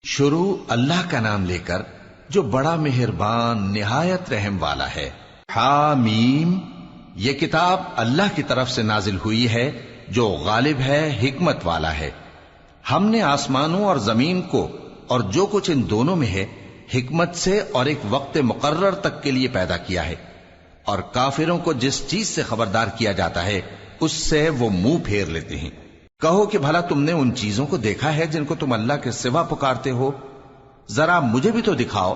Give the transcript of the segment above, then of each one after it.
شروع اللہ کا نام لے کر جو بڑا مہربان نہایت رحم والا ہے۔ حامیم، یہ کتاب اللہ کی طرف سے نازل ہوئی ہے جو غالب ہے، حکمت والا ہے۔ ہم نے آسمانوں اور زمین کو اور جو کچھ ان دونوں میں ہے حکمت سے اور ایک وقت مقرر تک کے لیے پیدا کیا ہے، اور کافروں کو جس چیز سے خبردار کیا جاتا ہے اس سے وہ منہ پھیر لیتے ہیں۔ کہو کہ بھلا تم نے ان چیزوں کو دیکھا ہے جن کو تم اللہ کے سوا پکارتے ہو؟ ذرا مجھے بھی تو دکھاؤ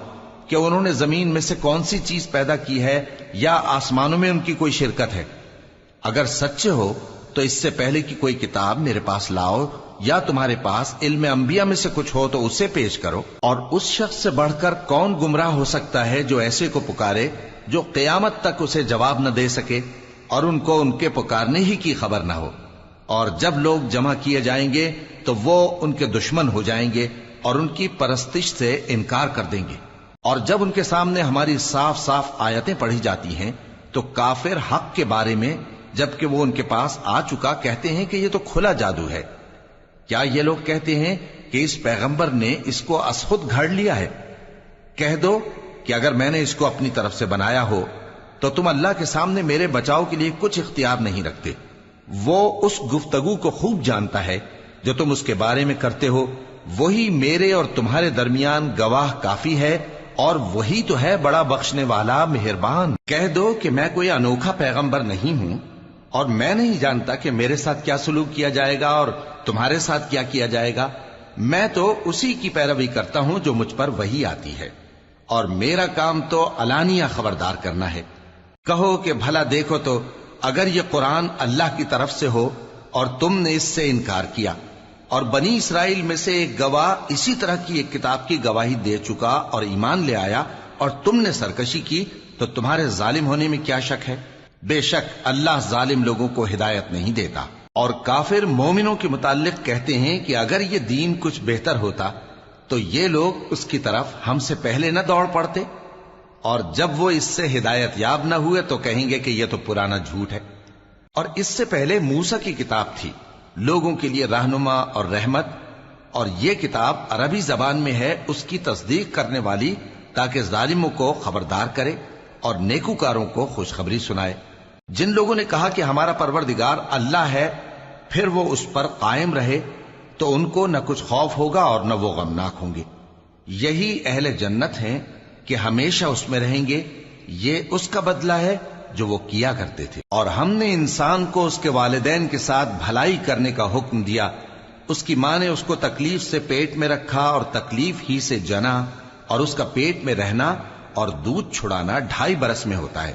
کہ انہوں نے زمین میں سے کون سی چیز پیدا کی ہے یا آسمانوں میں ان کی کوئی شرکت ہے؟ اگر سچے ہو تو اس سے پہلے کی کوئی کتاب میرے پاس لاؤ، یا تمہارے پاس علم انبیاء میں سے کچھ ہو تو اسے پیش کرو۔ اور اس شخص سے بڑھ کر کون گمراہ ہو سکتا ہے جو ایسے کو پکارے جو قیامت تک اسے جواب نہ دے سکے اور ان کو ان کے پکارنے ہی کی خبر نہ ہو۔ اور جب لوگ جمع کیے جائیں گے تو وہ ان کے دشمن ہو جائیں گے اور ان کی پرستش سے انکار کر دیں گے۔ اور جب ان کے سامنے ہماری صاف صاف آیتیں پڑھی جاتی ہیں تو کافر حق کے بارے میں جبکہ وہ ان کے پاس آ چکا کہتے ہیں کہ یہ تو کھلا جادو ہے۔ کیا یہ لوگ کہتے ہیں کہ اس پیغمبر نے اس کو از خود گھڑ لیا ہے؟ کہہ دو کہ اگر میں نے اس کو اپنی طرف سے بنایا ہو تو تم اللہ کے سامنے میرے بچاؤ کے لیے کچھ اختیار نہیں رکھتے۔ وہ اس گفتگو کو خوب جانتا ہے جو تم اس کے بارے میں کرتے ہو، وہی میرے اور تمہارے درمیان گواہ کافی ہے، اور وہی تو ہے بڑا بخشنے والا مہربان۔ کہہ دو کہ میں کوئی انوکھا پیغمبر نہیں ہوں، اور میں نہیں جانتا کہ میرے ساتھ کیا سلوک کیا جائے گا اور تمہارے ساتھ کیا کیا جائے گا۔ میں تو اسی کی پیروی کرتا ہوں جو مجھ پر وحی آتی ہے، اور میرا کام تو علانیہ خبردار کرنا ہے۔ کہو کہ بھلا دیکھو تو اگر یہ قرآن اللہ کی طرف سے ہو اور تم نے اس سے انکار کیا، اور بنی اسرائیل میں سے ایک گواہ اسی طرح کی ایک کتاب کی گواہی دے چکا اور ایمان لے آیا، اور تم نے سرکشی کی، تو تمہارے ظالم ہونے میں کیا شک ہے؟ بے شک اللہ ظالم لوگوں کو ہدایت نہیں دیتا۔ اور کافر مومنوں کے متعلق کہتے ہیں کہ اگر یہ دین کچھ بہتر ہوتا تو یہ لوگ اس کی طرف ہم سے پہلے نہ دوڑ پڑتے، اور جب وہ اس سے ہدایت یاب نہ ہوئے تو کہیں گے کہ یہ تو پرانا جھوٹ ہے۔ اور اس سے پہلے موسیٰ کی کتاب تھی، لوگوں کے لیے رہنما اور رحمت، اور یہ کتاب عربی زبان میں ہے اس کی تصدیق کرنے والی، تاکہ ظالموں کو خبردار کرے اور نیکوکاروں کو خوشخبری سنائے۔ جن لوگوں نے کہا کہ ہمارا پروردگار اللہ ہے، پھر وہ اس پر قائم رہے تو ان کو نہ کچھ خوف ہوگا اور نہ وہ غمناک ہوں گے۔ یہی اہل جنت ہیں کہ ہمیشہ اس میں رہیں گے، یہ اس کا بدلہ ہے جو وہ کیا کرتے تھے۔ اور ہم نے انسان کو اس کے والدین کے ساتھ بھلائی کرنے کا حکم دیا۔ اس کی ماں نے اس کو تکلیف سے پیٹ میں رکھا اور تکلیف ہی سے جنا، اور اس کا پیٹ میں رہنا اور دودھ چھڑانا 2.5 برس میں ہوتا ہے،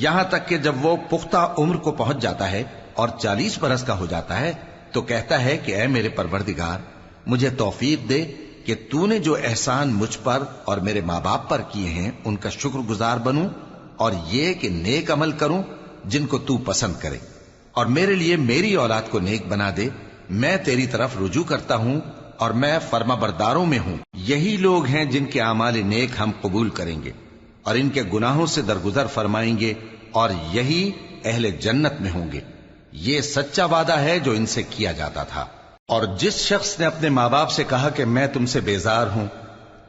یہاں تک کہ جب وہ پختہ عمر کو پہنچ جاتا ہے اور 40 برس کا ہو جاتا ہے تو کہتا ہے کہ اے میرے پروردگار، مجھے توفیق دے کہ تو نے جو احسان مجھ پر اور میرے ماں باپ پر کیے ہیں ان کا شکر گزار بنوں، اور یہ کہ نیک عمل کروں جن کو تو پسند کرے، اور میرے لیے میری اولاد کو نیک بنا دے۔ میں تیری طرف رجوع کرتا ہوں اور میں فرما برداروں میں ہوں۔ یہی لوگ ہیں جن کے اعمال نیک ہم قبول کریں گے اور ان کے گناہوں سے درگزر فرمائیں گے، اور یہی اہل جنت میں ہوں گے۔ یہ سچا وعدہ ہے جو ان سے کیا جاتا تھا۔ اور جس شخص نے اپنے ماں باپ سے کہا کہ میں تم سے بیزار ہوں،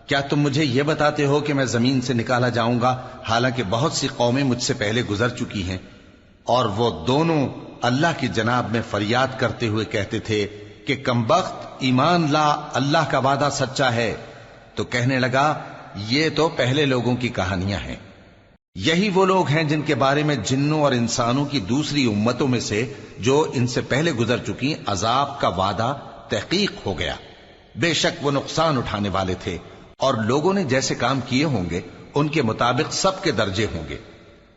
کیا تم مجھے یہ بتاتے ہو کہ میں زمین سے نکالا جاؤں گا، حالانکہ بہت سی قومیں مجھ سے پہلے گزر چکی ہیں؟ اور وہ دونوں اللہ کی جناب میں فریاد کرتے ہوئے کہتے تھے کہ کمبخت، ایمان لا، اللہ کا وعدہ سچا ہے۔ تو کہنے لگا یہ تو پہلے لوگوں کی کہانیاں ہیں۔ یہی وہ لوگ ہیں جن کے بارے میں جنوں اور انسانوں کی دوسری امتوں میں سے جو ان سے پہلے گزر چکی عذاب کا وعدہ تحقیق ہو گیا۔ بے شک وہ نقصان اٹھانے والے تھے، اور لوگوں نے جیسے کام کیے ہوں گے ان کے مطابق سب کے درجے ہوں گے۔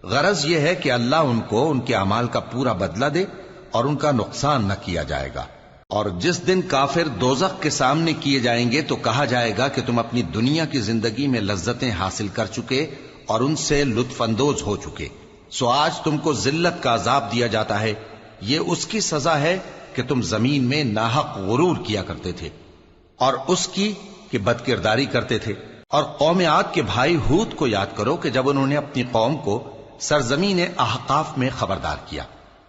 غرض یہ ہے کہ اللہ ان کو ان کے اعمال کا پورا بدلہ دے اور ان کا نقصان نہ کیا جائے گا۔ اور جس دن کافر دوزخ کے سامنے کیے جائیں گے تو کہا جائے گا کہ تم اپنی دنیا کی زندگی میں لذتیں حاصل کر چکے اور ان سے لطف اندوز ہو چکے، سو آج تم کو ذلت کا عذاب دیا جاتا ہے۔ یہ اس کی سزا ہے کہ تم زمین میں ناحق غرور کیا کرتے تھے، اور اس کی کہ بد کرداری کرتے تھے۔ اور قوم عاد کے بھائی ہود کو یاد کرو کہ جب انہوں نے اپنی قوم کو سرزمین احقاف میں خبردار کیا،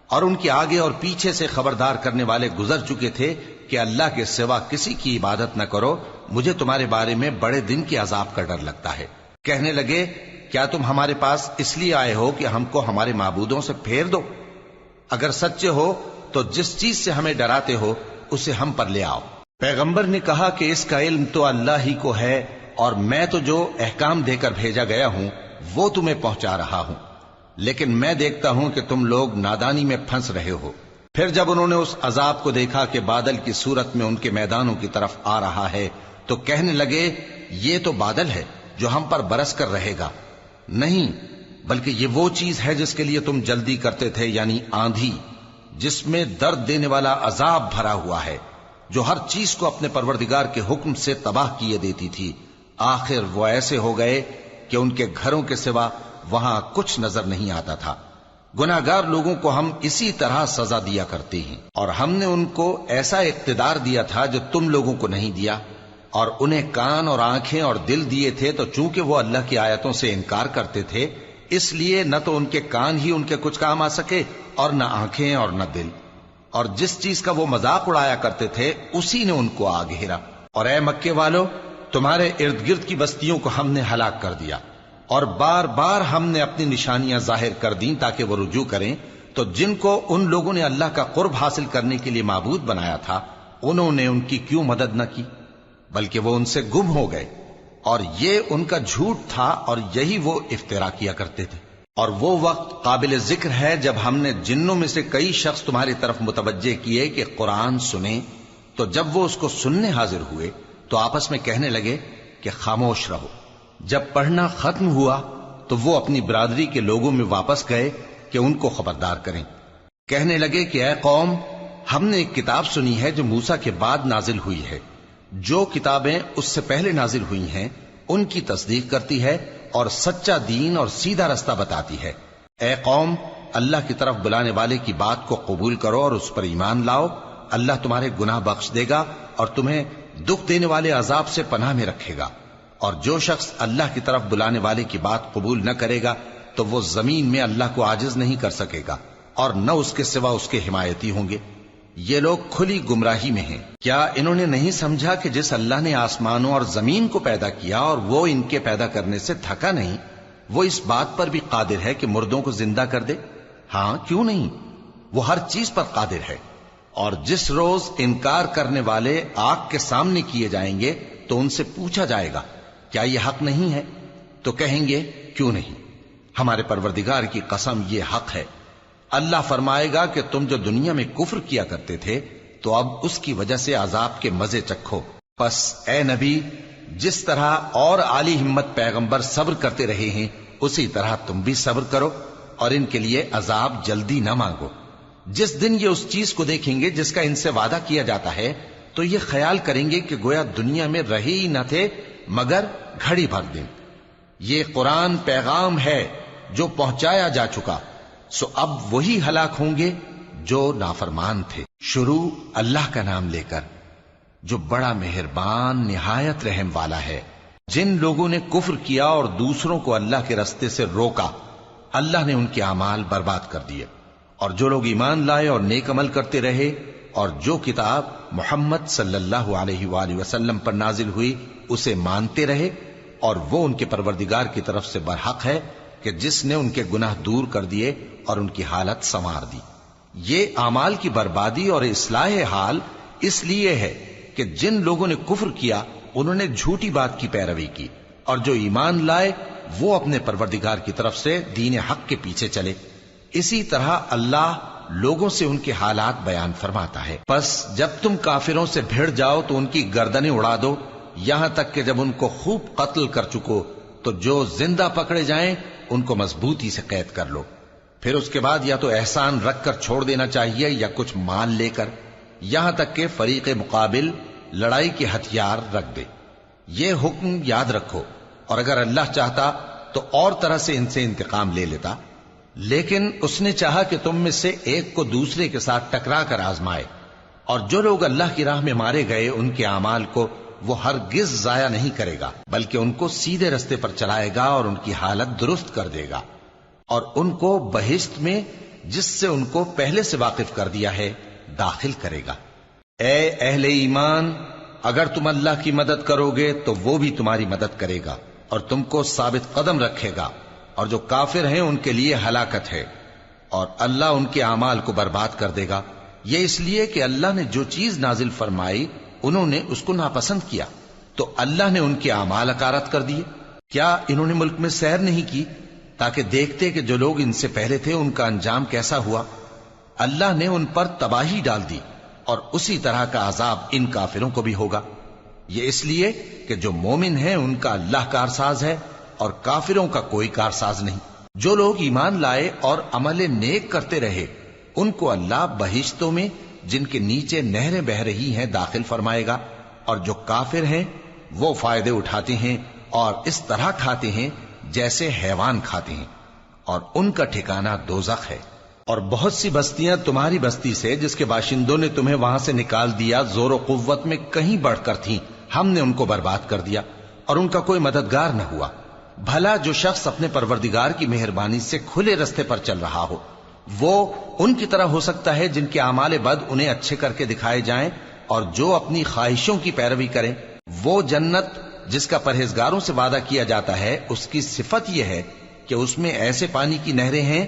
اور ان کے آگے اور پیچھے سے خبردار کرنے والے گزر چکے تھے کہ اللہ کے سوا کسی کی عبادت نہ کرو، مجھے تمہارے بارے میں بڑے دن کے عذاب کا ڈر لگتا ہے۔ کہنے لگے کیا تم ہمارے پاس اس لیے آئے ہو کہ ہم کو ہمارے معبودوں سے پھیر دو؟ اگر سچے ہو تو جس چیز سے ہمیں ڈراتے ہو اسے ہم پر لے آؤ۔ پیغمبر نے کہا کہ اس کا علم تو اللہ ہی کو ہے، اور میں تو جو احکام دے کر بھیجا گیا ہوں وہ تمہیں پہنچا رہا ہوں، لیکن میں دیکھتا ہوں کہ تم لوگ نادانی میں پھنس رہے ہو۔ پھر جب انہوں نے اس عذاب کو دیکھا کہ بادل کی صورت میں ان کے میدانوں کی طرف آ رہا ہے تو کہنے لگے یہ تو بادل ہے جو ہم پر برس کر رہے گا۔ نہیں، بلکہ یہ وہ چیز ہے جس کے لیے تم جلدی کرتے تھے، یعنی آندھی، جس میں درد دینے والا عذاب بھرا ہوا ہے، جو ہر چیز کو اپنے پروردگار کے حکم سے تباہ کیے دیتی تھی۔ آخر وہ ایسے ہو گئے کہ ان کے گھروں کے سوا وہاں کچھ نظر نہیں آتا تھا۔ گناہگار لوگوں کو ہم اسی طرح سزا دیا کرتے ہیں، اور ہم نے ان کو ایسا اقتدار دیا تھا جو تم لوگوں کو نہیں دیا، اور انہیں کان اور آنکھیں اور دل دیے تھے، تو چونکہ وہ اللہ کی آیتوں سے انکار کرتے تھے اس لیے نہ تو ان کے کان ہی ان کے کچھ کام آ سکے اور نہ آنکھیں اور نہ دل، اور جس چیز کا وہ مذاق اڑایا کرتے تھے اسی نے ان کو آ گھیرا۔ اور اے مکے والو، تمہارے ارد گرد کی بستیوں کو ہم نے ہلاک کر دیا، اور بار بار ہم نے اپنی نشانیاں ظاہر کر دیں تاکہ وہ رجوع کریں، تو جن کو ان لوگوں نے اللہ کا قرب حاصل کرنے کے لیے معبود بنایا تھا انہوں نے ان کی کیوں مدد نہ کی، بلکہ وہ ان سے گم ہو گئے، اور یہ ان کا جھوٹ تھا اور یہی وہ افترا کیا کرتے تھے۔ اور وہ وقت قابل ذکر ہے جب ہم نے جنوں میں سے کئی شخص تمہاری طرف متوجہ کیے کہ قرآن سنیں، تو جب وہ اس کو سننے حاضر ہوئے تو آپس میں کہنے لگے کہ خاموش رہو۔ جب پڑھنا ختم ہوا تو وہ اپنی برادری کے لوگوں میں واپس گئے کہ ان کو خبردار کریں۔ کہنے لگے کہ اے قوم، ہم نے ایک کتاب سنی ہے جو موسیٰ کے بعد نازل ہوئی ہے، جو کتابیں اس سے پہلے نازل ہوئی ہیں ان کی تصدیق کرتی ہے اور سچا دین اور سیدھا رستہ بتاتی ہے۔ اے قوم، اللہ کی طرف بلانے والے کی بات کو قبول کرو اور اس پر ایمان لاؤ، اللہ تمہارے گناہ بخش دے گا اور تمہیں دکھ دینے والے عذاب سے پناہ میں رکھے گا۔ اور جو شخص اللہ کی طرف بلانے والے کی بات قبول نہ کرے گا تو وہ زمین میں اللہ کو عاجز نہیں کر سکے گا، اور نہ اس کے سوا اس کے حمایتی ہوں گے۔ یہ لوگ کھلی گمراہی میں ہیں۔ کیا انہوں نے نہیں سمجھا کہ جس اللہ نے آسمانوں اور زمین کو پیدا کیا اور وہ ان کے پیدا کرنے سے تھکا نہیں، وہ اس بات پر بھی قادر ہے کہ مردوں کو زندہ کر دے؟ ہاں، کیوں نہیں، وہ ہر چیز پر قادر ہے۔ اور جس روز انکار کرنے والے آگ کے سامنے کیے جائیں گے تو ان سے پوچھا جائے گا کیا یہ حق نہیں ہے؟ تو کہیں گے کیوں نہیں، ہمارے پروردگار کی قسم یہ حق ہے۔ اللہ فرمائے گا کہ تم جو دنیا میں کفر کیا کرتے تھے تو اب اس کی وجہ سے عذاب کے مزے چکھو۔ پس اے نبی، جس طرح اور عالی ہمت پیغمبر صبر کرتے رہے ہیں اسی طرح تم بھی صبر کرو، اور ان کے لیے عذاب جلدی نہ مانگو۔ جس دن یہ اس چیز کو دیکھیں گے جس کا ان سے وعدہ کیا جاتا ہے تو یہ خیال کریں گے کہ گویا دنیا میں رہے ہی نہ تھے مگر گھڑی بھر دن۔ یہ قرآن پیغام ہے جو پہنچایا جا چکا، سو اب وہی ہلاک ہوں گے جو نافرمان تھے۔ شروع اللہ کا نام لے کر جو بڑا مہربان نہایت رحم والا ہے۔ جن لوگوں نے کفر کیا اور دوسروں کو اللہ کے رستے سے روکا، اللہ نے ان کے اعمال برباد کر دیے، اور جو لوگ ایمان لائے اور نیک عمل کرتے رہے اور جو کتاب محمد صلی اللہ علیہ وآلہ وسلم پر نازل ہوئی اسے مانتے رہے، اور وہ ان کے پروردگار کی طرف سے برحق ہے کہ جس نے ان کے گناہ دور کر دیے اور ان کی حالت سنوار دی۔ یہ اعمال کی بربادی اور اصلاح حال اس لیے ہے کہ جن لوگوں نے کفر کیا انہوں نے جھوٹی بات کی پیروی کی، اور جو ایمان لائے وہ اپنے پروردگار کی طرف سے دین حق کے پیچھے چلے۔ اسی طرح اللہ لوگوں سے ان کے حالات بیان فرماتا ہے۔ پس جب تم کافروں سے بھیڑ جاؤ تو ان کی گردنیں اڑا دو، یہاں تک کہ جب ان کو خوب قتل کر چکو تو جو زندہ پکڑے جائیں ان کو مضبوطی سے قید کر لو۔ پھر اس کے بعد یا تو احسان رکھ کر چھوڑ دینا چاہیے یا کچھ مال لے کر، یہاں تک کہ فریق مقابل لڑائی کے ہتھیار رکھ دے۔ یہ حکم یاد رکھو، اور اگر اللہ چاہتا تو اور طرح سے ان سے انتقام لے لیتا، لیکن اس نے چاہا کہ تم میں سے ایک کو دوسرے کے ساتھ ٹکرا کر آزمائے۔ اور جو لوگ اللہ کی راہ میں مارے گئے ان کے اعمال کو وہ ہرگز ضائع نہیں کرے گا، بلکہ ان کو سیدھے رستے پر چلائے گا اور ان کی حالت درست کر دے گا، اور ان کو بہشت میں جس سے ان کو پہلے سے واقف کر دیا ہے داخل کرے گا۔ اے اہل ایمان، اگر تم اللہ کی مدد کرو گے تو وہ بھی تمہاری مدد کرے گا اور تم کو ثابت قدم رکھے گا، اور جو کافر ہیں ان کے لیے ہلاکت ہے، اور اللہ ان کے اعمال کو برباد کر دے گا۔ یہ اس لیے کہ اللہ نے جو چیز نازل فرمائی انہوں نے اس کو ناپسند کیا، تو اللہ نے ان کے اعمال اکارت کر دیے۔ کیا انہوں نے ملک میں سیر نہیں کی تاکہ دیکھتے کہ جو لوگ ان سے پہلے تھے ان کا انجام کیسا ہوا؟ اللہ نے ان پر تباہی ڈال دی، اور اسی طرح کا عذاب ان کافروں کو بھی ہوگا۔ یہ اس لیے کہ جو مومن ہیں ان کا اللہ کارساز ہے اور کافروں کا کوئی کارساز نہیں۔ جو لوگ ایمان لائے اور عمل نیک کرتے رہے ان کو اللہ بہشتوں میں جن کے نیچے نہریں بہ رہی ہیں داخل فرمائے گا، اور جو کافر ہیں وہ فائدے اٹھاتے ہیں اور اس طرح کھاتے ہیں جیسے حیوان کھاتے ہیں، اور ان کا ٹھکانہ دوزخ ہے۔ اور بہت سی بستیاں تمہاری بستی سے جس کے باشندوں نے تمہیں وہاں سے نکال دیا زور و قوت میں کہیں بڑھ کر تھیں، ہم نے ان کو برباد کر دیا اور ان کا کوئی مددگار نہ ہوا۔ بھلا جو شخص اپنے پروردگار کی مہربانی سے کھلے رستے پر چل رہا ہو وہ ان کی طرح ہو سکتا ہے جن کے اعمال بد انہیں اچھے کر کے دکھائے جائیں، اور جو اپنی خواہشوں کی پیروی کریں۔ وہ جنت جس کا پرہیزگاروں سے وعدہ کیا جاتا ہے اس کی صفت یہ ہے کہ اس میں ایسے پانی کی نہریں ہیں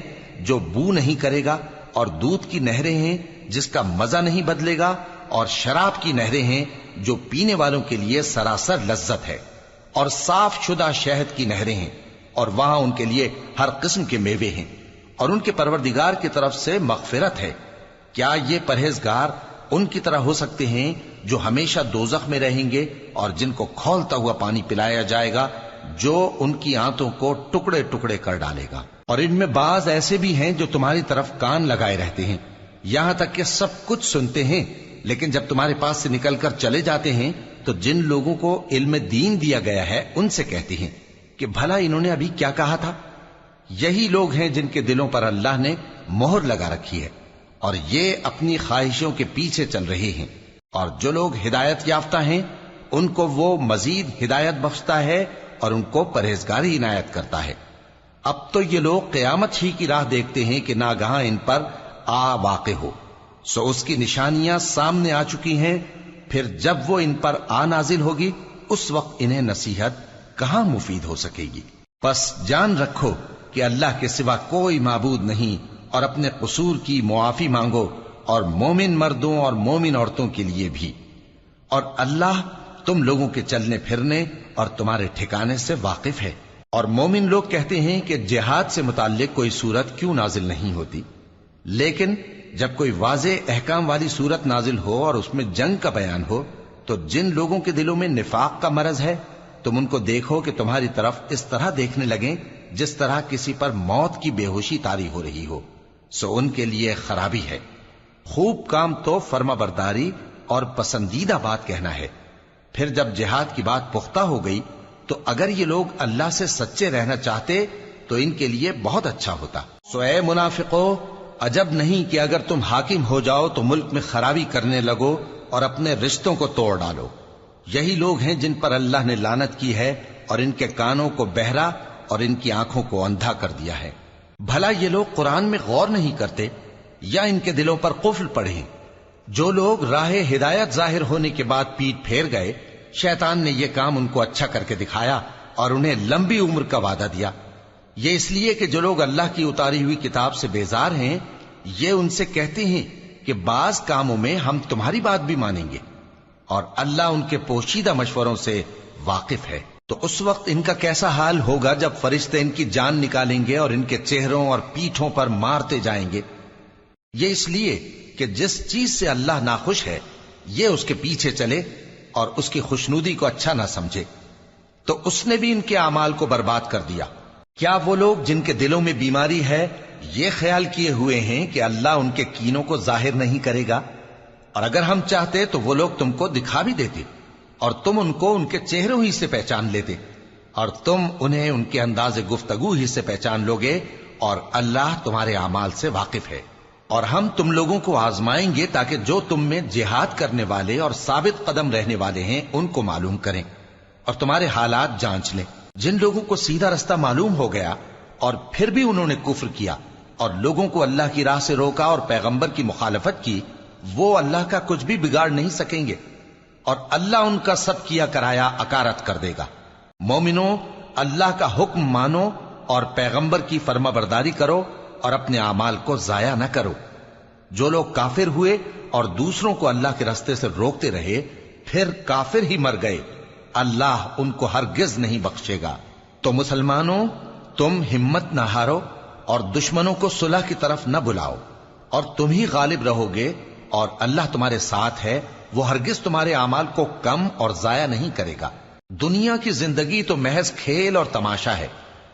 جو بو نہیں کرے گا، اور دودھ کی نہریں ہیں جس کا مزہ نہیں بدلے گا، اور شراب کی نہریں ہیں جو پینے والوں کے لیے سراسر لذت ہے، اور صاف شدہ شہد کی نہریں ہیں، اور وہاں ان کے لیے ہر قسم کے میوے ہیں، اور ان کے پروردگار کی طرف سے مغفرت ہے۔ کیا یہ پرہیزگار ان کی طرح ہو سکتے ہیں جو ہمیشہ دوزخ میں رہیں گے اور جن کو کھولتا ہوا پانی پلایا جائے گا جو ان کی آنتوں کو ٹکڑے ٹکڑے کر ڈالے گا؟ اور ان میں بعض ایسے بھی ہیں جو تمہاری طرف کان لگائے رہتے ہیں، یہاں تک کہ سب کچھ سنتے ہیں، لیکن جب تمہارے پاس سے نکل کر چلے جاتے ہیں تو جن لوگوں کو علم دین دیا گیا ہے ان سے کہتے ہیں کہ بھلا انہوں نے ابھی کیا کہا تھا؟ یہی لوگ ہیں جن کے دلوں پر اللہ نے مہر لگا رکھی ہے، اور یہ اپنی خواہشوں کے پیچھے چل رہے ہیں۔ اور جو لوگ ہدایت یافتہ ہیں ان کو وہ مزید ہدایت بخشتا ہے اور ان کو پرہیزگاری عنایت کرتا ہے۔ اب تو یہ لوگ قیامت ہی کی راہ دیکھتے ہیں کہ ناگہاں ان پر آ واقع ہو، سو اس کی نشانیاں سامنے آ چکی ہیں، پھر جب وہ ان پر آ نازل ہوگی اس وقت انہیں نصیحت کہاں مفید ہو سکے گی۔ پس جان رکھو کہ اللہ کے سوا کوئی معبود نہیں، اور اپنے قصور کی معافی مانگو، اور مومن مردوں اور مومن عورتوں کے لیے بھی، اور اللہ تم لوگوں کے چلنے پھرنے اور تمہارے ٹھکانے سے واقف ہے۔ اور مومن لوگ کہتے ہیں کہ جہاد سے متعلق کوئی سورت کیوں نازل نہیں ہوتی، لیکن جب کوئی واضح احکام والی سورت نازل ہو اور اس میں جنگ کا بیان ہو تو جن لوگوں کے دلوں میں نفاق کا مرض ہے تم ان کو دیکھو کہ تمہاری طرف اس طرح دیکھنے لگیں جس طرح کسی پر موت کی بے ہوشی طاری ہو رہی ہو، سو ان کے لیے خرابی ہے۔ خوب کام تو فرما برداری اور پسندیدہ بات کہنا ہے۔ پھر جب جہاد کی بات پختہ ہو گئی تو اگر یہ لوگ اللہ سے سچے رہنا چاہتے تو ان کے لیے بہت اچھا ہوتا۔ سو اے منافقو، عجب نہیں کہ اگر تم حاکم ہو جاؤ تو ملک میں خرابی کرنے لگو اور اپنے رشتوں کو توڑ ڈالو۔ یہی لوگ ہیں جن پر اللہ نے لعنت کی ہے اور ان کے کانوں کو بہرا اور ان کی آنکھوں کو اندھا کر دیا ہے۔ بھلا یہ لوگ قرآن میں غور نہیں کرتے یا ان کے دلوں پر قفل پڑے ہیں؟ جو لوگ راہ ہدایت ظاہر ہونے کے بعد پیٹ پھیر گئے، شیطان نے یہ کام ان کو اچھا کر کے دکھایا اور انہیں لمبی عمر کا وعدہ دیا۔ یہ اس لیے کہ جو لوگ اللہ کی اتاری ہوئی کتاب سے بیزار ہیں یہ ان سے کہتے ہیں کہ بعض کاموں میں ہم تمہاری بات بھی مانیں گے، اور اللہ ان کے پوشیدہ مشوروں سے واقف ہے۔ تو اس وقت ان کا کیسا حال ہوگا جب فرشتے ان کی جان نکالیں گے اور ان کے چہروں اور پیٹھوں پر مارتے جائیں گے۔ یہ اس لیے کہ جس چیز سے اللہ ناخوش ہے یہ اس کے پیچھے چلے اور اس کی خوشنودی کو اچھا نہ سمجھے، تو اس نے بھی ان کے اعمال کو برباد کر دیا۔ کیا وہ لوگ جن کے دلوں میں بیماری ہے یہ خیال کیے ہوئے ہیں کہ اللہ ان کے کینوں کو ظاہر نہیں کرے گا؟ اور اگر ہم چاہتے تو وہ لوگ تم کو دکھا بھی دیتے اور تم ان کو ان کے چہروں ہی سے پہچان لیتے، اور تم انہیں ان کے انداز گفتگو ہی سے پہچان لوگے، اور اللہ تمہارے اعمال سے واقف ہے۔ اور ہم تم لوگوں کو آزمائیں گے تاکہ جو تم میں جہاد کرنے والے اور ثابت قدم رہنے والے ہیں ان کو معلوم کریں اور تمہارے حالات جانچ لیں۔ جن لوگوں کو سیدھا رستہ معلوم ہو گیا اور پھر بھی انہوں نے کفر کیا اور لوگوں کو اللہ کی راہ سے روکا اور پیغمبر کی مخالفت کی، وہ اللہ کا کچھ بھی بگاڑ نہیں سکیں گے، اور اللہ ان کا سب کیا کرایا اکارت کر دے گا۔ مومنو، اللہ کا حکم مانو اور پیغمبر کی فرما برداری کرو اور اپنے اعمال کو ضائع نہ کرو۔ جو لوگ کافر ہوئے اور دوسروں کو اللہ کے راستے سے روکتے رہے پھر کافر ہی مر گئے، اللہ ان کو ہرگز نہیں بخشے گا۔ تو مسلمانوں، تم ہمت نہ ہارو اور دشمنوں کو صلح کی طرف نہ بلاؤ، اور تم ہی غالب رہو گے، اور اللہ تمہارے ساتھ ہے، وہ ہرگز تمہارے اعمال کو کم اور ضائع نہیں کرے گا۔ دنیا کی زندگی تو محض کھیل اور تماشا ہے،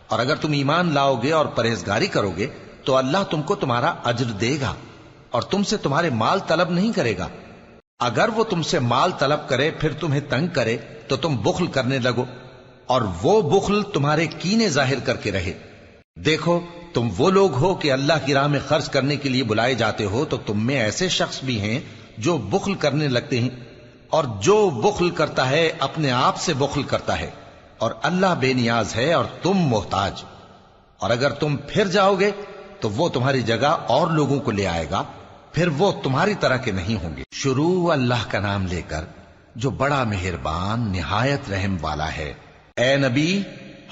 اور اگر تم ایمان لاؤ گے اور پرہیزگاری کرو گے تو اللہ تم کو تمہارا اجر دے گا اور تم سے تمہارے مال طلب نہیں کرے گا۔ اگر وہ تم سے مال طلب کرے پھر تمہیں تنگ کرے تو تم بخل کرنے لگو، اور وہ بخل تمہارے کینے ظاہر کر کے رہے۔ دیکھو، تم وہ لوگ ہو کہ اللہ کی راہ میں خرچ کرنے کے لیے بلائے جاتے ہو، تو تم میں ایسے شخص بھی ہیں جو بخل کرنے لگتے ہیں، اور جو بخل کرتا ہے اپنے آپ سے بخل کرتا ہے، اور اللہ بے نیاز ہے اور تم محتاج۔ اور اگر تم پھر جاؤ گے تو وہ تمہاری جگہ اور لوگوں کو لے آئے گا، پھر وہ تمہاری طرح کے نہیں ہوں گے۔ شروع اللہ کا نام لے کر جو بڑا مہربان نہایت رحم والا ہے۔ اے نبی،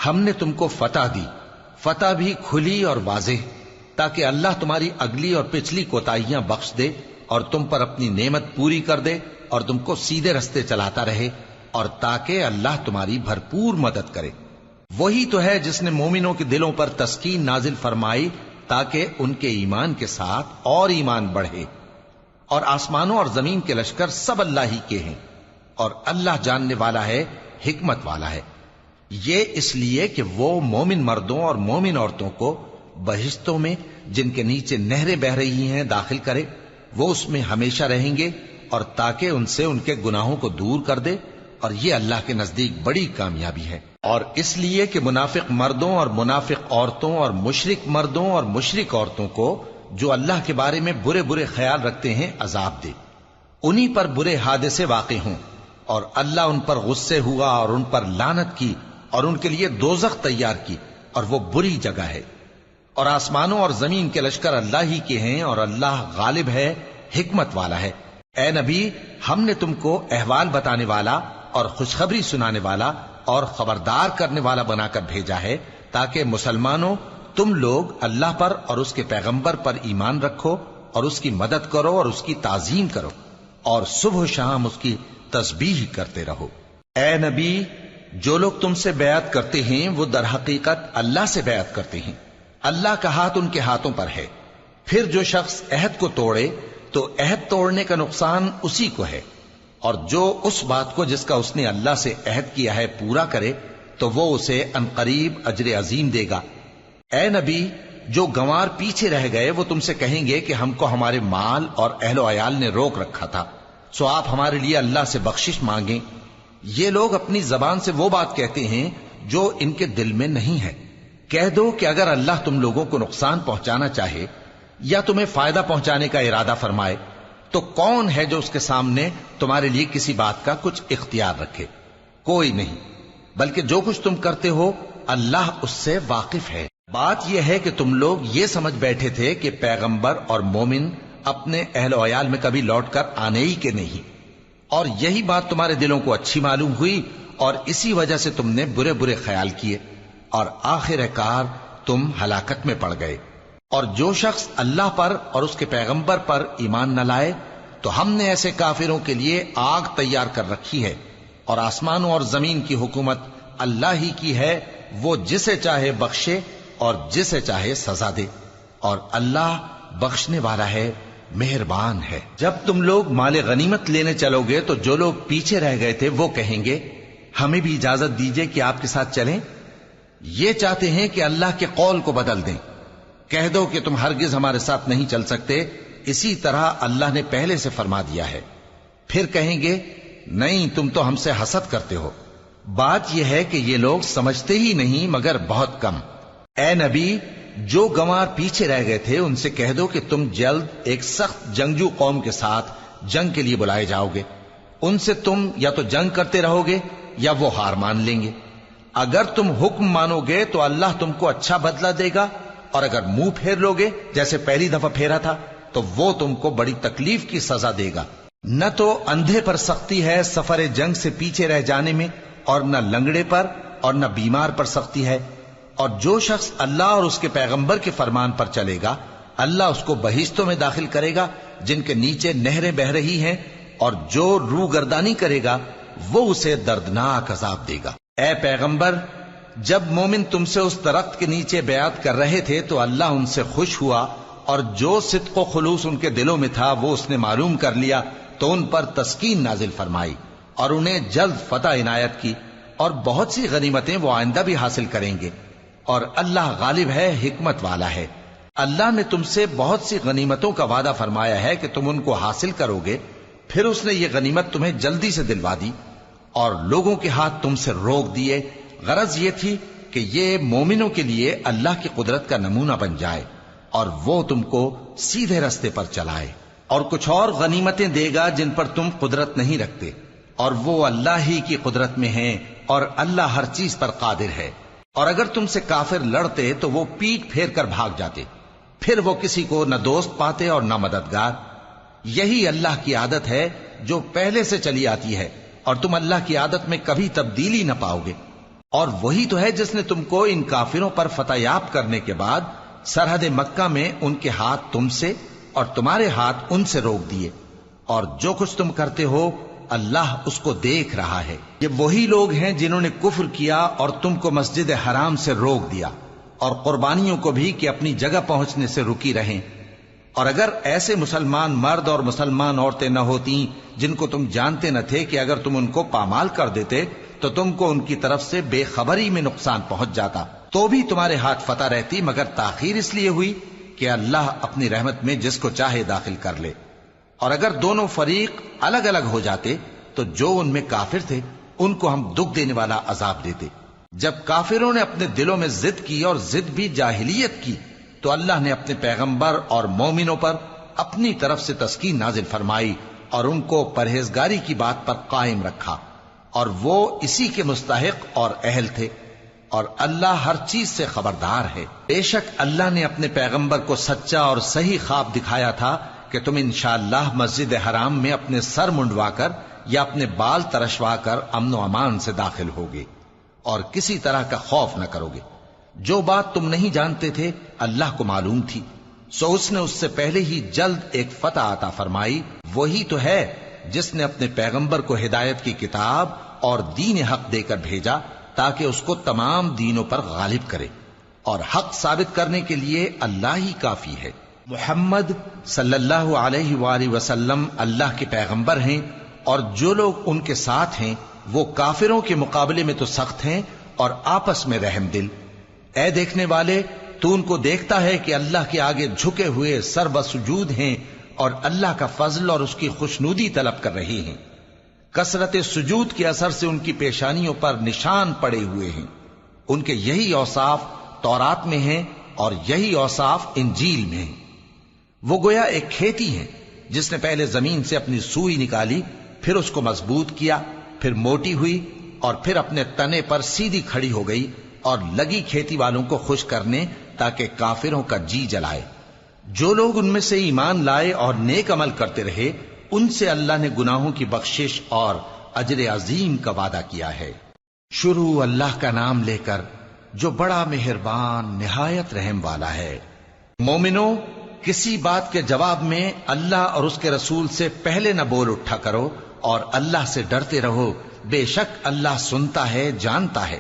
ہم نے تم کو فتح دی، فتح بھی کھلی اور واضح، تاکہ اللہ تمہاری اگلی اور پچھلی کوتاہیاں بخش دے اور تم پر اپنی نعمت پوری کر دے اور تم کو سیدھے رستے چلاتا رہے، اور تاکہ اللہ تمہاری بھرپور مدد کرے۔ وہی تو ہے جس نے مومنوں کے دلوں پر تسکین نازل فرمائی تاکہ ان کے ایمان کے ساتھ اور ایمان بڑھے۔ اور آسمانوں اور زمین کے لشکر سب اللہ ہی کے ہیں، اور اللہ جاننے والا ہے، حکمت والا ہے۔ یہ اس لیے کہ وہ مومن مردوں اور مومن عورتوں کو بہشتوں میں جن کے نیچے نہریں بہ رہی ہیں داخل کرے، وہ اس میں ہمیشہ رہیں گے، اور تاکہ ان سے ان کے گناہوں کو دور کر دے، اور یہ اللہ کے نزدیک بڑی کامیابی ہے۔ اور اس لیے کہ منافق مردوں اور منافق عورتوں اور مشرک مردوں اور مشرک عورتوں کو جو اللہ کے بارے میں برے برے خیال رکھتے ہیں عذاب دے، انہی پر برے حادثے واقع ہوں، اور اللہ ان پر غصے ہوا اور ان پر لعنت کی اور ان کے لیے دوزخ تیار کی، اور وہ بری جگہ ہے۔ اور آسمانوں اور زمین کے لشکر اللہ ہی کے ہیں، اور اللہ غالب ہے، حکمت والا ہے۔ اے نبی، ہم نے تم کو احوال بتانے والا اور خوشخبری سنانے والا اور خبردار کرنے والا بنا کر بھیجا ہے، تاکہ مسلمانوں تم لوگ اللہ پر اور اس کے پیغمبر پر ایمان رکھو اور اس کی مدد کرو اور اس کی تعظیم کرو، اور صبح و شام اس کی تسبیح کرتے رہو۔ اے نبی، جو لوگ تم سے بیعت کرتے ہیں وہ در حقیقت اللہ سے بیعت کرتے ہیں، اللہ کا ہاتھ ان کے ہاتھوں پر ہے۔ پھر جو شخص عہد کو توڑے تو عہد توڑنے کا نقصان اسی کو ہے، اور جو اس بات کو جس کا اس نے اللہ سے عہد کیا ہے پورا کرے تو وہ اسے عنقریب اجر عظیم دے گا۔ اے نبی، جو گنوار پیچھے رہ گئے وہ تم سے کہیں گے کہ ہم کو ہمارے مال اور اہل و عیال نے روک رکھا تھا، سو آپ ہمارے لیے اللہ سے بخشش مانگیں۔ یہ لوگ اپنی زبان سے وہ بات کہتے ہیں جو ان کے دل میں نہیں ہے۔ کہہ دو کہ اگر اللہ تم لوگوں کو نقصان پہنچانا چاہے یا تمہیں فائدہ پہنچانے کا ارادہ فرمائے تو کون ہے جو اس کے سامنے تمہارے لیے کسی بات کا کچھ اختیار رکھے؟ کوئی نہیں، بلکہ جو کچھ تم کرتے ہو اللہ اس سے واقف ہے۔ بات یہ ہے کہ تم لوگ یہ سمجھ بیٹھے تھے کہ پیغمبر اور مومن اپنے اہل و عیال میں کبھی لوٹ کر آنے ہی کے نہیں، اور یہی بات تمہارے دلوں کو اچھی معلوم ہوئی اور اسی وجہ سے تم نے برے برے خیال کیے، اور آخر کار تم ہلاکت میں پڑ گئے۔ اور جو شخص اللہ پر اور اس کے پیغمبر پر ایمان نہ لائے تو ہم نے ایسے کافروں کے لیے آگ تیار کر رکھی ہے، اور آسمانوں اور زمین کی حکومت اللہ ہی کی ہے، وہ جسے چاہے بخشے اور جسے چاہے سزا دے، اور اللہ بخشنے والا ہے، مہربان ہے۔ جب تم لوگ مال غنیمت لینے چلو گے تو جو لوگ پیچھے رہ گئے تھے وہ کہیں گے ہمیں بھی اجازت دیجئے کہ آپ کے ساتھ چلیں، یہ چاہتے ہیں کہ اللہ کے قول کو بدل دیں۔ کہہ دو کہ تم ہرگز ہمارے ساتھ نہیں چل سکتے، اسی طرح اللہ نے پہلے سے فرما دیا ہے۔ پھر کہیں گے نہیں، تم تو ہم سے حسد کرتے ہو۔ بات یہ ہے کہ یہ لوگ سمجھتے ہی نہیں مگر بہت کم۔ اے نبی، جو گنوار پیچھے رہ گئے تھے ان سے کہہ دو کہ تم جلد ایک سخت جنگجو قوم کے ساتھ جنگ کے لیے بلائے جاؤ گے، ان سے تم یا تو جنگ کرتے رہو گے یا وہ ہار مان لیں گے۔ اگر تم حکم مانو گے تو اللہ تم کو اچھا بدلہ دے گا، اور اگر منہ پھیر لو گے جیسے پہلی دفعہ پھیرا تھا تو وہ تم کو بڑی تکلیف کی سزا دے گا۔ نہ تو اندھے پر سختی ہے سفر جنگ سے پیچھے رہ جانے میں، اور نہ لنگڑے پر اور نہ بیمار پر سختی ہے، اور جو شخص اللہ اور اس کے پیغمبر کے فرمان پر چلے گا اللہ اس کو بہشتوں میں داخل کرے گا جن کے نیچے نہریں بہ رہی ہیں، اور جو روگردانی کرے گا وہ اسے دردناک عذاب دے گا۔ اے پیغمبر، جب مومن تم سے اس درخت کے نیچے بیعت کر رہے تھے تو اللہ ان سے خوش ہوا، اور جو صدق و خلوص ان کے دلوں میں تھا وہ اس نے معلوم کر لیا تو ان پر تسکین نازل فرمائی اور انہیں جلد فتح عنایت کی، اور بہت سی غنیمتیں وہ آئندہ بھی حاصل کریں گے، اور اللہ غالب ہے، حکمت والا ہے۔ اللہ نے تم سے بہت سی غنیمتوں کا وعدہ فرمایا ہے کہ تم ان کو حاصل کرو گے، پھر اس نے یہ غنیمت تمہیں جلدی سے دلوا دی اور لوگوں کے ہاتھ تم سے روک دیے۔ غرض یہ تھی کہ یہ مومنوں کے لیے اللہ کی قدرت کا نمونہ بن جائے اور وہ تم کو سیدھے رستے پر چلائے، اور کچھ اور غنیمتیں دے گا جن پر تم قدرت نہیں رکھتے، اور وہ اللہ ہی کی قدرت میں ہیں، اور اللہ ہر چیز پر قادر ہے۔ اور اگر تم سے کافر لڑتے تو وہ پیٹ پھیر کر بھاگ جاتے، پھر وہ کسی کو نہ دوست پاتے اور نہ مددگار۔ یہی اللہ کی عادت ہے جو پہلے سے چلی آتی ہے، اور تم اللہ کی عادت میں کبھی تبدیلی نہ پاؤ گے۔ اور وہی تو ہے جس نے تم کو ان کافروں پر فتح یاب کرنے کے بعد سرحد مکہ میں ان کے ہاتھ تم سے اور تمہارے ہاتھ ان سے روک دیے، اور جو کچھ تم کرتے ہو اللہ اس کو دیکھ رہا ہے۔ یہ وہی لوگ ہیں جنہوں نے کفر کیا اور تم کو مسجد حرام سے روک دیا، اور قربانیوں کو بھی کہ اپنی جگہ پہنچنے سے رکی رہیں۔ اور اگر ایسے مسلمان مرد اور مسلمان عورتیں نہ ہوتی جن کو تم جانتے نہ تھے کہ اگر تم ان کو پامال کر دیتے تو تم کو ان کی طرف سے بے خبری میں نقصان پہنچ جاتا، تو بھی تمہارے ہاتھ فتح رہتی، مگر تاخیر اس لیے ہوئی کہ اللہ اپنی رحمت میں جس کو چاہے داخل کر لے۔ اور اگر دونوں فریق الگ الگ ہو جاتے تو جو ان میں کافر تھے ان کو ہم دکھ دینے والا عذاب دیتے۔ جب کافروں نے اپنے دلوں میں ضد کی، اور ضد بھی جاہلیت کی، تو اللہ نے اپنے پیغمبر اور مومنوں پر اپنی طرف سے تسکین نازل فرمائی اور ان کو پرہیزگاری کی بات پر قائم رکھا، اور وہ اسی کے مستحق اور اہل تھے، اور اللہ ہر چیز سے خبردار ہے۔ بے شک اللہ نے اپنے پیغمبر کو سچا اور صحیح خواب دکھایا تھا کہ تم انشاءاللہ مسجد حرام میں اپنے سر منڈوا کر یا اپنے بال ترشوا کر امن و امان سے داخل ہوگے اور کسی طرح کا خوف نہ کرو گے۔ جو بات تم نہیں جانتے تھے اللہ کو معلوم تھی، سو اس نے اس سے پہلے ہی جلد ایک فتح عطا فرمائی۔ وہی تو ہے جس نے اپنے پیغمبر کو ہدایت کی کتاب اور دین حق دے کر بھیجا تاکہ اس کو تمام دینوں پر غالب کرے، اور حق ثابت کرنے کے لیے اللہ ہی کافی ہے۔ محمد صلی اللہ علیہ وآلہ وسلم اللہ کے پیغمبر ہیں، اور جو لوگ ان کے ساتھ ہیں وہ کافروں کے مقابلے میں تو سخت ہیں اور آپس میں رحم دل۔ اے دیکھنے والے، تو ان کو دیکھتا ہے کہ اللہ کے آگے جھکے ہوئے سر بسجود ہیں اور اللہ کا فضل اور اس کی خوشنودی طلب کر رہے ہیں۔ کثرت سجود کے اثر سے ان کی پیشانیوں پر نشان پڑے ہوئے ہیں۔ ان کے یہی اوصاف تورات میں ہیں اور یہی اوصاف انجیل میں ہیں۔ وہ گویا ایک کھیتی ہے جس نے پہلے زمین سے اپنی سوئی نکالی، پھر اس کو مضبوط کیا، پھر موٹی ہوئی، اور پھر اپنے تنے پر سیدھی کھڑی ہو گئی، اور لگی کھیتی والوں کو خوش کرنے تاکہ کافروں کا جی جلائے۔ جو لوگ ان میں سے ایمان لائے اور نیک عمل کرتے رہے ان سے اللہ نے گناہوں کی بخشش اور اجر عظیم کا وعدہ کیا ہے۔ شروع اللہ کا نام لے کر جو بڑا مہربان نہایت رحم والا ہے۔ مومنو، کسی بات کے جواب میں اللہ اور اس کے رسول سے پہلے نہ بول اٹھا کرو، اور اللہ سے ڈرتے رہو، بے شک اللہ سنتا ہے، جانتا ہے۔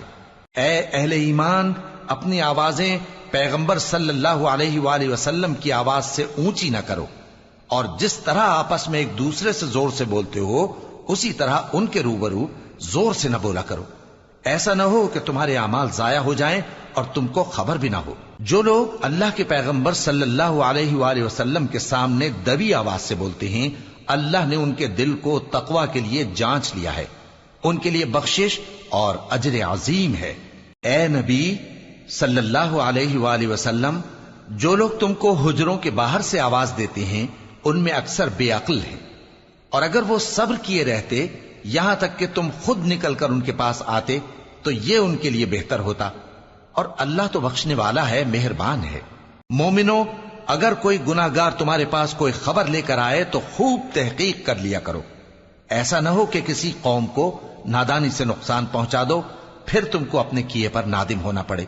اے اہل ایمان، اپنی آوازیں پیغمبر صلی اللہ علیہ وآلہ وسلم کی آواز سے اونچی نہ کرو، اور جس طرح آپس میں ایک دوسرے سے زور سے بولتے ہو اسی طرح ان کے روبرو زور سے نہ بولا کرو، ایسا نہ ہو کہ تمہارے اعمال ضائع ہو جائیں اور تم کو خبر بھی نہ ہو۔ جو لوگ اللہ کے پیغمبر صلی اللہ علیہ وآلہ وسلم کے سامنے دبی آواز سے بولتے ہیں اللہ نے ان کے دل کو تقوی کے لیے جانچ لیا ہے، ان کے لیے بخشش اور اجر عظیم ہے۔ اے نبی صلی اللہ علیہ وآلہ وسلم، جو لوگ تم کو حجروں کے باہر سے آواز دیتے ہیں ان میں اکثر بے عقل ہیں، اور اگر وہ صبر کیے رہتے یہاں تک کہ تم خود نکل کر ان کے پاس آتے تو یہ ان کے لیے بہتر ہوتا، اور اللہ تو بخشنے والا ہے، مہربان ہے۔ مومنو، اگر کوئی گناہگار تمہارے پاس کوئی خبر لے کر آئے تو خوب تحقیق کر لیا کرو، ایسا نہ ہو کہ کسی قوم کو نادانی سے نقصان پہنچا دو، پھر تم کو اپنے کیے پر نادم ہونا پڑے۔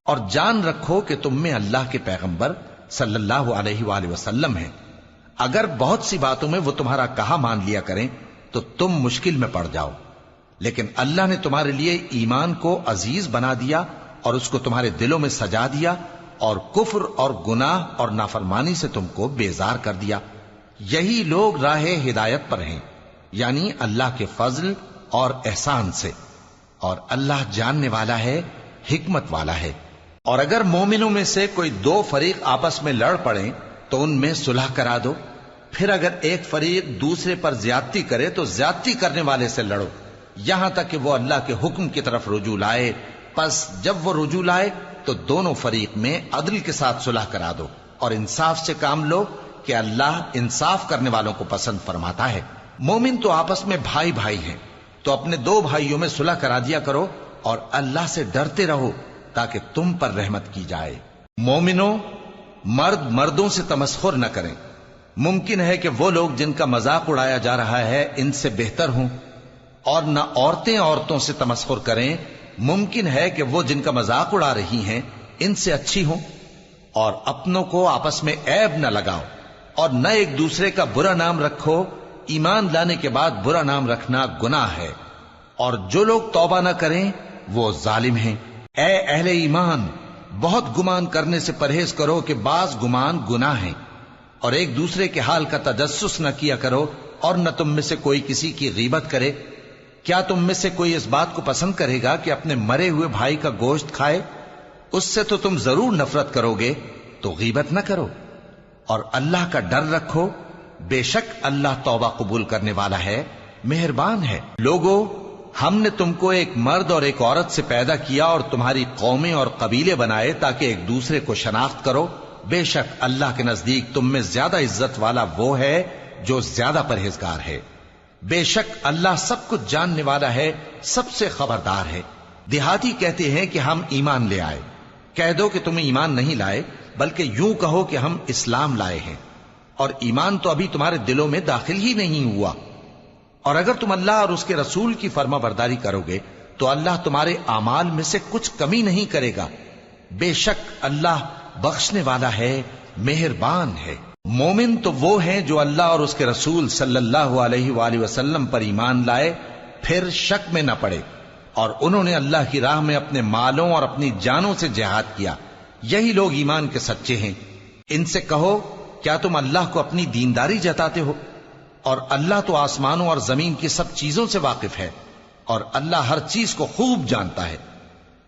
اور جان رکھو کہ تم میں اللہ کے پیغمبر صلی اللہ علیہ وآلہ وسلم ہیں، اگر بہت سی باتوں میں وہ تمہارا کہا مان لیا کریں تو تم مشکل میں پڑ جاؤ، لیکن اللہ نے تمہارے لیے ایمان کو عزیز بنا دیا اور اس کو تمہارے دلوں میں سجا دیا، اور کفر اور گناہ اور نافرمانی سے تم کو بیزار کر دیا۔ یہی لوگ راہ ہدایت پر ہیں، یعنی اللہ کے فضل اور احسان سے، اور اللہ جاننے والا ہے، حکمت والا ہے۔ اور اگر مومنوں میں سے کوئی دو فریق آپس میں لڑ پڑیں تو ان میں صلح کرا دو، پھر اگر ایک فریق دوسرے پر زیادتی کرے تو زیادتی کرنے والے سے لڑو، یہاں تک کہ وہ اللہ کے حکم کی طرف رجوع لائے۔ پس جب وہ رجوع لائے تو دونوں فریق میں عدل کے ساتھ صلح کرا دو، اور انصاف سے کام لو کہ اللہ انصاف کرنے والوں کو پسند فرماتا ہے۔ مومن تو آپس میں بھائی بھائی ہیں، تو اپنے دو بھائیوں میں صلح کرا دیا کرو، اور اللہ سے ڈرتے رہو تاکہ تم پر رحمت کی جائے۔ مومنوں، مرد مردوں سے تمسخر نہ کریں۔ ممکن ہے کہ وہ لوگ جن کا مذاق اڑایا جا رہا ہے ان سے بہتر ہوں، اور نہ عورتیں عورتوں سے تمسخر کریں۔ ممکن ہے کہ وہ جن کا مذاق اڑا رہی ہیں ان سے اچھی ہوں۔ اور اپنوں کو آپس میں عیب نہ لگاؤ، اور نہ ایک دوسرے کا برا نام رکھو۔ ایمان لانے کے بعد برا نام رکھنا گناہ ہے، اور جو لوگ توبہ نہ کریں وہ ظالم ہیں۔ اے اہل ایمان، بہت گمان کرنے سے پرہیز کرو کہ بعض گمان گناہ ہیں، اور ایک دوسرے کے حال کا تجسس نہ کیا کرو، اور نہ تم میں سے کوئی کسی کی غیبت کرے۔ کیا تم میں سے کوئی اس بات کو پسند کرے گا کہ اپنے مرے ہوئے بھائی کا گوشت کھائے؟ اس سے تو تم ضرور نفرت کرو گے، تو غیبت نہ کرو، اور اللہ کا ڈر رکھو، بے شک اللہ توبہ قبول کرنے والا ہے، مہربان ہے۔ لوگو، ہم نے تم کو ایک مرد اور ایک عورت سے پیدا کیا اور تمہاری قومیں اور قبیلے بنائے تاکہ ایک دوسرے کو شناخت کرو۔ بے شک اللہ کے نزدیک تم میں زیادہ عزت والا وہ ہے جو زیادہ پرہیزگار ہے۔ بے شک اللہ سب کچھ جاننے والا ہے، سب سے خبردار ہے۔ دیہاتی کہتے ہیں کہ ہم ایمان لے آئے، کہہ دو کہ تم ایمان نہیں لائے، بلکہ یوں کہو کہ ہم اسلام لائے ہیں، اور ایمان تو ابھی تمہارے دلوں میں داخل ہی نہیں ہوا۔ اور اگر تم اللہ اور اس کے رسول کی فرما برداری کرو گے تو اللہ تمہارے اعمال میں سے کچھ کمی نہیں کرے گا۔ بے شک اللہ بخشنے والا ہے، مہربان ہے۔ مومن تو وہ ہیں جو اللہ اور اس کے رسول صلی اللہ علیہ وآلہ وسلم پر ایمان لائے، پھر شک میں نہ پڑے، اور انہوں نے اللہ کی راہ میں اپنے مالوں اور اپنی جانوں سے جہاد کیا۔ یہی لوگ ایمان کے سچے ہیں۔ ان سے کہو، کیا تم اللہ کو اپنی دینداری جتاتے ہو؟ اور اللہ تو آسمانوں اور زمین کی سب چیزوں سے واقف ہے، اور اللہ ہر چیز کو خوب جانتا ہے۔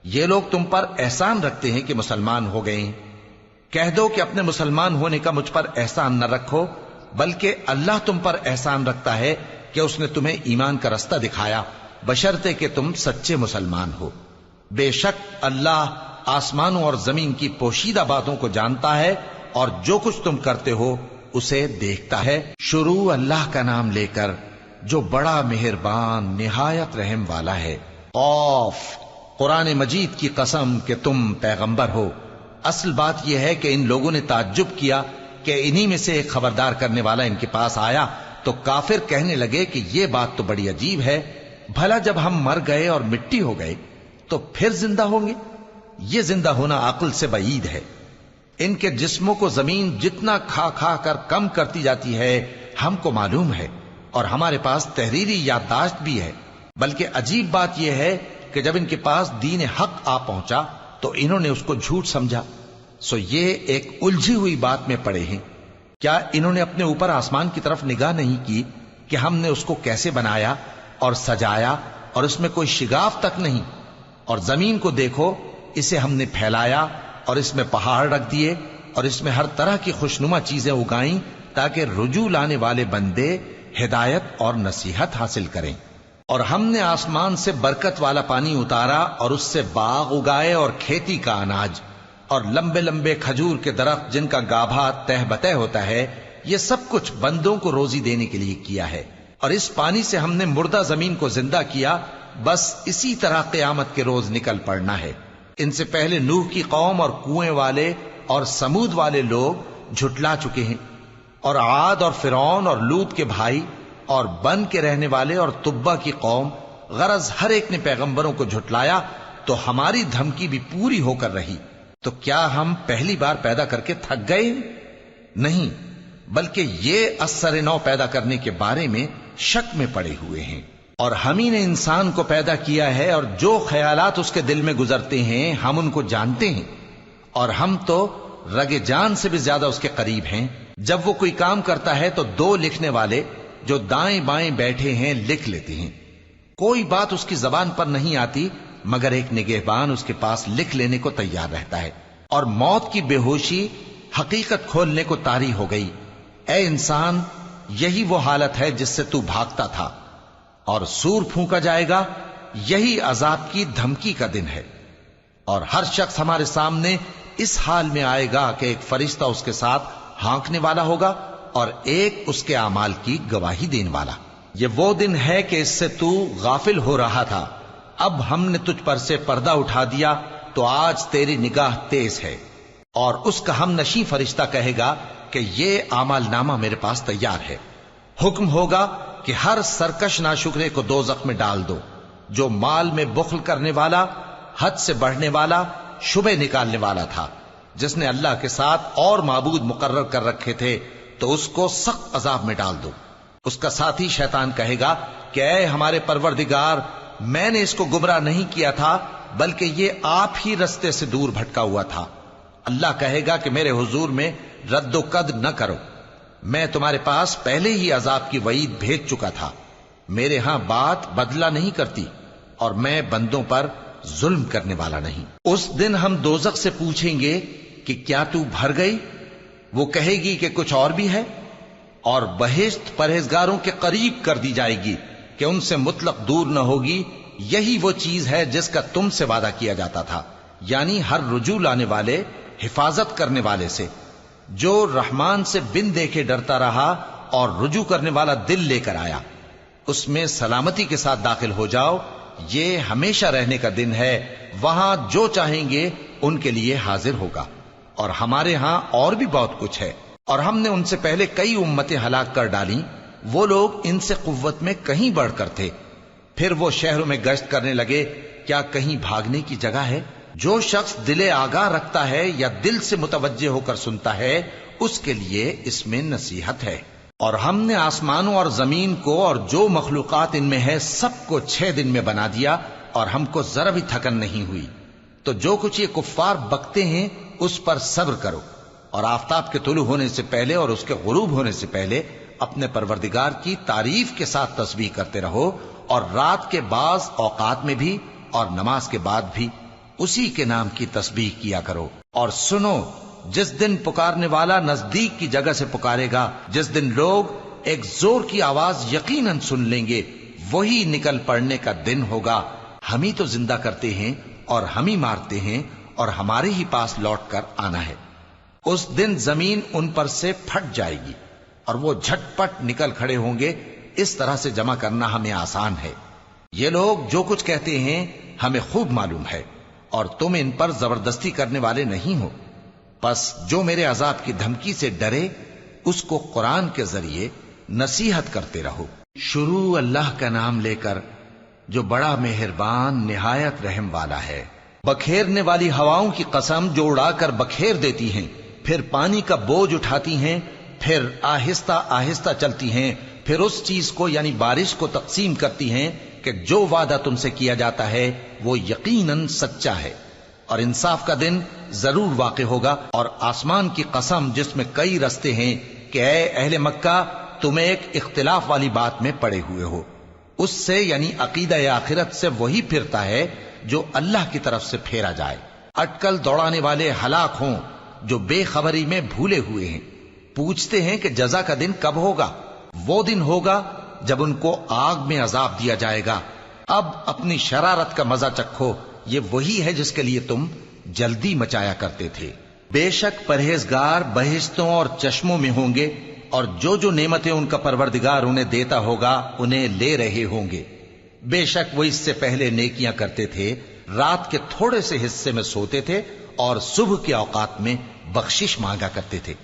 یہ لوگ تم پر احسان رکھتے ہیں کہ مسلمان ہو گئے ہیں۔ کہہ دو کہ اپنے مسلمان ہونے کا مجھ پر احسان نہ رکھو، بلکہ اللہ تم پر احسان رکھتا ہے کہ اس نے تمہیں ایمان کا رستہ دکھایا، بشرطے کہ تم سچے مسلمان ہو۔ بے شک اللہ آسمانوں اور زمین کی پوشیدہ باتوں کو جانتا ہے، اور جو کچھ تم کرتے ہو اسے دیکھتا ہے۔ شروع اللہ کا نام لے کر جو بڑا مہربان نہایت رحم والا ہے۔ قاف، قرآن مجید کی قسم کہ تم پیغمبر ہو۔ اصل بات یہ ہے کہ ان لوگوں نے تعجب کیا کہ انہی میں سے ایک خبردار کرنے والا ان کے پاس آیا، تو کافر کہنے لگے کہ یہ بات تو بڑی عجیب ہے، بھلا جب ہم مر گئے اور مٹی ہو گئے تو پھر زندہ ہوں گے؟ یہ زندہ ہونا عقل سے بعید ہے۔ ان کے جسموں کو زمین جتنا کھا کھا کر کم کرتی جاتی ہے ہم کو معلوم ہے، اور ہمارے پاس تحریری یادداشت بھی ہے۔ بلکہ عجیب بات یہ ہے کہ جب ان کے پاس دین حق آ پہنچا تو انہوں نے اس کو جھوٹ سمجھا، سو یہ ایک الجھی ہوئی بات میں پڑے ہیں۔ کیا انہوں نے اپنے اوپر آسمان کی طرف نگاہ نہیں کی کہ ہم نے اس کو کیسے بنایا اور سجایا، اور اس میں کوئی شگاف تک نہیں؟ اور زمین کو دیکھو، اسے ہم نے پھیلایا اور اس میں پہاڑ رکھ دیے، اور اس میں ہر طرح کی خوشنما چیزیں اگائیں تاکہ رجوع لانے والے بندے ہدایت اور نصیحت حاصل کریں۔ اور ہم نے آسمان سے برکت والا پانی اتارا اور اس سے باغ اگائے اور کھیتی کا اناج، اور لمبے لمبے کھجور کے درخت جن کا گابھا تہ بتہ ہوتا ہے۔ یہ سب کچھ بندوں کو روزی دینے کے لیے کیا ہے۔ اور اس پانی سے ہم نے مردہ زمین کو زندہ کیا، بس اسی طرح قیامت کے روز نکل پڑنا ہے۔ ان سے پہلے نوح کی قوم اور کنویں والے اور سمود والے لوگ جھٹلا چکے ہیں، اور عاد اور فرعون اور لوط کے بھائی اور بن کے رہنے والے اور تبا کی قوم، غرض ہر ایک نے پیغمبروں کو جھٹلایا، تو ہماری دھمکی بھی پوری ہو کر رہی۔ تو کیا ہم پہلی بار پیدا کر کے تھک گئے؟ نہیں، بلکہ یہ اثر نو پیدا کرنے کے بارے میں شک میں پڑے ہوئے ہیں۔ اور ہم ہی نے انسان کو پیدا کیا ہے، اور جو خیالات اس کے دل میں گزرتے ہیں ہم ان کو جانتے ہیں، اور ہم تو رگ جان سے بھی زیادہ اس کے قریب ہیں۔ جب وہ کوئی کام کرتا ہے تو دو لکھنے والے جو دائیں بائیں بیٹھے ہیں لکھ لیتے ہیں۔ کوئی بات اس کی زبان پر نہیں آتی مگر ایک نگہبان اس کے پاس لکھ لینے کو تیار رہتا ہے۔ اور موت کی بے ہوشی حقیقت کھولنے کو طاری ہو گئی۔ اے انسان، یہی وہ حالت ہے جس سے تو بھاگتا تھا، اور سور پھونکا جائے گا، یہی عذاب کی دھمکی کا دن ہے۔ اور ہر شخص ہمارے سامنے اس حال میں آئے گا کہ ایک فرشتہ اس کے ساتھ ہانکنے والا ہوگا اور ایک اس کے اعمال کی گواہی دینے والا۔ یہ وہ دن ہے کہ اس سے تو غافل ہو رہا تھا، اب ہم نے تجھ پر سے پردہ اٹھا دیا تو آج تیری نگاہ تیز ہے۔ اور اس کا ہم نشیں فرشتہ کہے گا کہ یہ اعمال نامہ میرے پاس تیار ہے۔ حکم ہوگا کہ ہر سرکش ناشکرے کو دوزخ میں ڈال دو، جو مال میں بخل کرنے والا، حد سے بڑھنے والا، شبہ نکالنے والا تھا، جس نے اللہ کے ساتھ اور معبود مقرر کر رکھے تھے، تو اس کو سخت عذاب میں ڈال دو۔ اس کا ساتھی شیطان کہے گا کہ اے ہمارے پروردگار، میں نے اس کو گمراہ نہیں کیا تھا بلکہ یہ آپ ہی رستے سے دور بھٹکا ہوا تھا۔ اللہ کہے گا کہ میرے حضور میں رد و قد نہ کرو، میں تمہارے پاس پہلے ہی عذاب کی وعید بھیج چکا تھا۔ میرے ہاں بات بدلہ نہیں کرتی، اور میں بندوں پر ظلم کرنے والا نہیں۔ اس دن ہم دوزخ سے پوچھیں گے کہ کیا تو بھر گئی؟ وہ کہے گی کہ کچھ اور بھی ہے۔ اور بہشت پرہیزگاروں کے قریب کر دی جائے گی کہ ان سے مطلق دور نہ ہوگی۔ یہی وہ چیز ہے جس کا تم سے وعدہ کیا جاتا تھا، یعنی ہر رجوع لانے والے، حفاظت کرنے والے سے، جو رحمان سے بن دیکھے ڈرتا رہا اور رجوع کرنے والا دل لے کر آیا، اس میں سلامتی کے ساتھ داخل ہو جاؤ۔ یہ ہمیشہ رہنے کا دن ہے، وہاں جو چاہیں گے ان کے لیے حاضر ہوگا۔ اور ہمارے ہاں اور بھی بہت کچھ ہے، اور ہم نے ان سے پہلے کئی امتیں ہلاک کر ڈالیں، وہ لوگ ان سے قوت میں کہیں بڑھ کر تھے۔ پھر وہ شہروں میں گشت کرنے لگے، کیا کہیں بھاگنے کی جگہ ہے؟ جو شخص دل آگاہ رکھتا ہے یا دل سے متوجہ ہو کر سنتا ہے، اس کے لیے اس میں نصیحت ہے۔ اور ہم نے آسمانوں اور زمین کو اور جو مخلوقات ان میں ہے سب کو 6 دن میں بنا دیا، اور ہم کو ذرا بھی تھکن نہیں ہوئی۔ تو جو کچھ یہ کفار بکتے ہیں اس پر صبر کرو، اور آفتاب کے طلوع ہونے سے پہلے اور اس کے غروب ہونے سے پہلے اپنے پروردگار کی تعریف کے ساتھ تسبیح کرتے رہو، اور رات کے بعض اوقات میں بھی اور نماز کے بعد بھی اسی کے نام کی تسبیح کیا کرو۔ اور سنو، جس دن پکارنے والا نزدیک کی جگہ سے پکارے گا، جس دن لوگ ایک زور کی آواز یقیناً سن لیں گے، وہی نکل پڑنے کا دن ہوگا۔ ہم ہی تو زندہ کرتے ہیں اور ہم ہی مارتے ہیں، اور ہمارے ہی پاس لوٹ کر آنا ہے۔ اس دن زمین ان پر سے پھٹ جائے گی، اور وہ جھٹ پٹ نکل کھڑے ہوں گے۔ اس طرح سے جمع کرنا ہمیں آسان ہے۔ یہ لوگ جو کچھ کہتے ہیں ہمیں خوب معلوم ہے، اور تم ان پر زبردستی کرنے والے نہیں ہو۔ پس جو میرے عذاب کی دھمکی سے ڈرے، اس کو قرآن کے ذریعے نصیحت کرتے رہو۔ شروع اللہ کا نام لے کر جو بڑا مہربان نہایت رحم والا ہے۔ بکھیرنے والی ہواؤں کی قسم جو اڑا کر بکھیر دیتی ہیں، پھر پانی کا بوجھ اٹھاتی ہیں، پھر آہستہ آہستہ چلتی ہیں، پھر اس چیز کو یعنی بارش کو تقسیم کرتی ہیں کہ جو وعدہ تم سے کیا جاتا ہے وہ یقیناً سچا ہے، اور انصاف کا دن ضرور واقع ہوگا۔ اور آسمان کی قسم جس میں کئی رستے ہیں کہ اے اہل مکہ، تم ایک اختلاف والی بات میں پڑے ہوئے ہو، اس سے یعنی عقیدہ آخرت سے وہی پھرتا ہے جو اللہ کی طرف سے پھیرا جائے۔ اٹکل دوڑانے والے ہلاک ہوں جو بے خبری میں بھولے ہوئے ہیں۔ پوچھتے ہیں کہ جزا کا دن کب ہوگا؟ وہ دن ہوگا جب ان کو آگ میں عذاب دیا جائے گا۔ اب اپنی شرارت کا مزہ چکھو، یہ وہی ہے جس کے لیے تم جلدی مچایا کرتے تھے۔ بے شک پرہیزگار بہشتوں اور چشموں میں ہوں گے، اور جو نعمتیں ان کا پروردگار انہیں دیتا ہوگا انہیں لے رہے ہوں گے۔ بے شک وہ اس سے پہلے نیکیاں کرتے تھے، رات کے تھوڑے سے حصے میں سوتے تھے، اور صبح کے اوقات میں بخشش مانگا کرتے تھے۔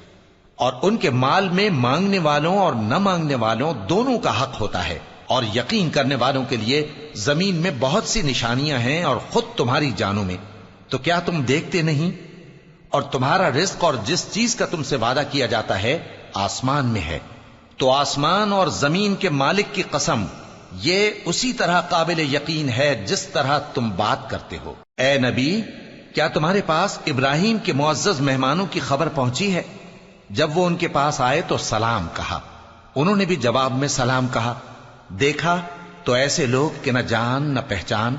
اور ان کے مال میں مانگنے والوں اور نہ مانگنے والوں دونوں کا حق ہوتا ہے، اور یقین کرنے والوں کے لیے زمین میں بہت سی نشانیاں ہیں اور خود تمہاری جانوں میں، تو کیا تم دیکھتے نہیں؟ اور تمہارا رزق اور جس چیز کا تم سے وعدہ کیا جاتا ہے آسمان میں ہے، تو آسمان اور زمین کے مالک کی قسم، یہ اسی طرح قابل یقین ہے جس طرح تم بات کرتے ہو۔ اے نبی، کیا تمہارے پاس ابراہیم کے معزز مہمانوں کی خبر پہنچی ہے؟ جب وہ ان کے پاس آئے تو سلام کہا، انہوں نے بھی جواب میں سلام کہا۔ دیکھا تو ایسے لوگ کہ نہ جان نہ پہچان۔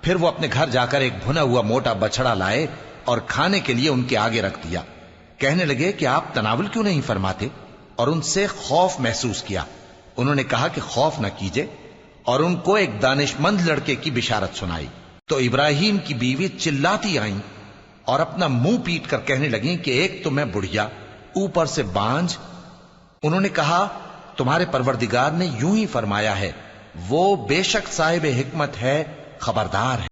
پھر وہ اپنے گھر جا کر ایک بھنا ہوا موٹا بچڑا لائے اور کھانے کے لیے ان کے آگے رکھ دیا۔ کہنے لگے کہ آپ تناول کیوں نہیں فرماتے؟ اور ان سے خوف محسوس کیا۔ انہوں نے کہا کہ خوف نہ کیجے، اور ان کو ایک دانش مند لڑکے کی بشارت سنائی۔ تو ابراہیم کی بیوی چلاتی آئیں اور اپنا منہ پیٹ کر کہنے لگیں کہ ایک تو میں بڑھیا، اوپر سے بانجھ۔ انہوں نے کہا تمہارے پروردگار نے یوں ہی فرمایا ہے، وہ بے شک صاحب حکمت ہے، خبردار ہے۔